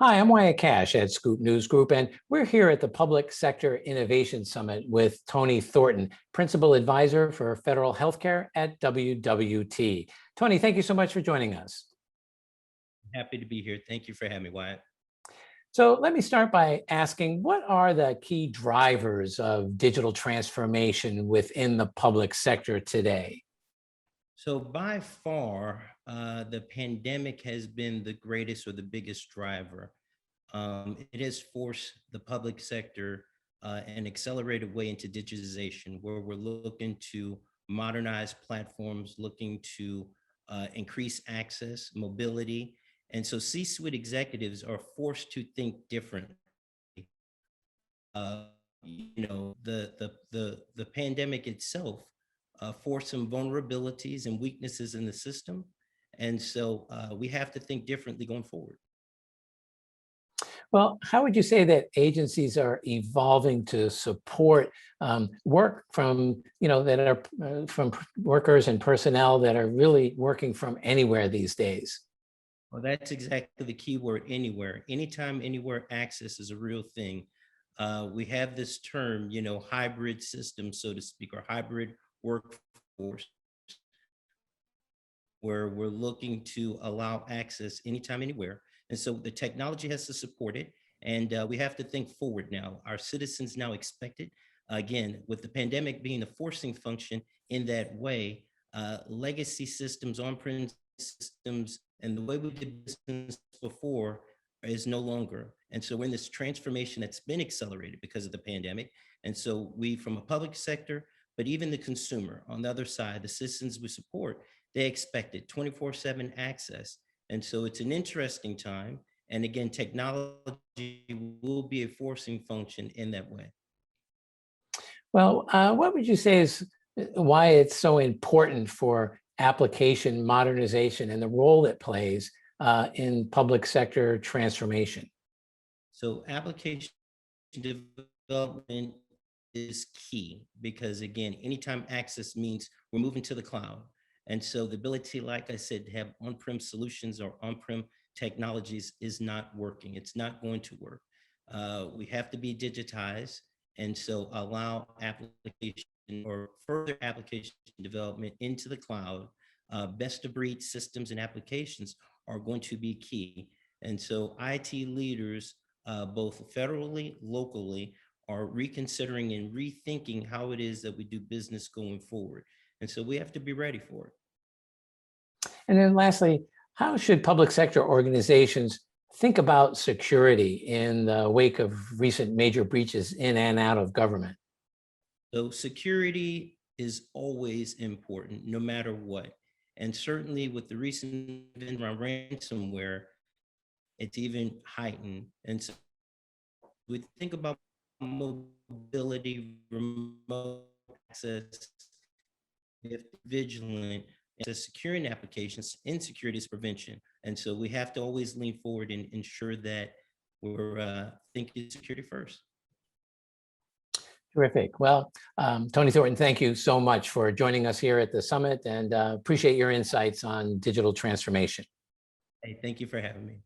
Hi, I'm Wyatt Cash at Scoop News Group, and we're here at the Public Sector Innovation Summit with Tony Thorton, Principal Advisor for Federal Healthcare at WWT. Tony, thank you so much for joining us. Happy to be here. Thank you for having me, Wyatt. So let me start by asking, what are the key drivers of digital transformation within the public sector today? So by far, the pandemic has been the greatest or the biggest driver. It has forced the public sector an accelerated way into digitization, where we're looking to modernize platforms, looking to increase access, mobility. And so C-suite executives are forced to think differently. uh, the pandemic itself forced some vulnerabilities and weaknesses in the system, and so we have to think differently going forward. Well, how would you say that agencies are evolving to support work from, that are from workers and personnel that are really working from anywhere these days? Well, that's exactly the key word: anywhere. Anytime, anywhere access is a real thing. We have this term, hybrid system, so to speak, or hybrid workforce, where we're looking to allow access anytime, anywhere. And so the technology has to support it. And we have to think forward now. Our citizens now expect it. Again, with the pandemic being a forcing function in that way, legacy systems, on-prem systems, and the way we did business before is no longer. And so we're in this transformation that's been accelerated because of the pandemic. And so we, from a public sector, but even the consumer on the other side, the citizens we support, they expect it 24/7 access. And so it's an interesting time. And again, technology will be a forcing function in that way. Well, what would you say is why it's so important for application modernization and the role it plays in public sector transformation? So application development is key because, again, anytime access means we're moving to the cloud. And so the ability, like I said, to have on-prem solutions or on-prem technologies is not working. It's not going to work. We have to be digitized, and so allow application or further application development into the cloud. Best of breed systems and applications are going to be key. And so IT leaders, both federally, locally, are reconsidering and rethinking how it is that we do business going forward. And so we have to be ready for it. And then lastly, how should public sector organizations think about security in the wake of recent major breaches in and out of government? So security is always important, no matter what. And certainly with the recent event around ransomware, it's even heightened. And so we think about mobility, remote access, we have to be vigilant to securing applications. Insecurity is prevention. And so we have to always lean forward and ensure that we're thinking security first. Terrific. Well, Tony Thornton, thank you so much for joining us here at the summit, and appreciate your insights on digital transformation. Hey, thank you for having me.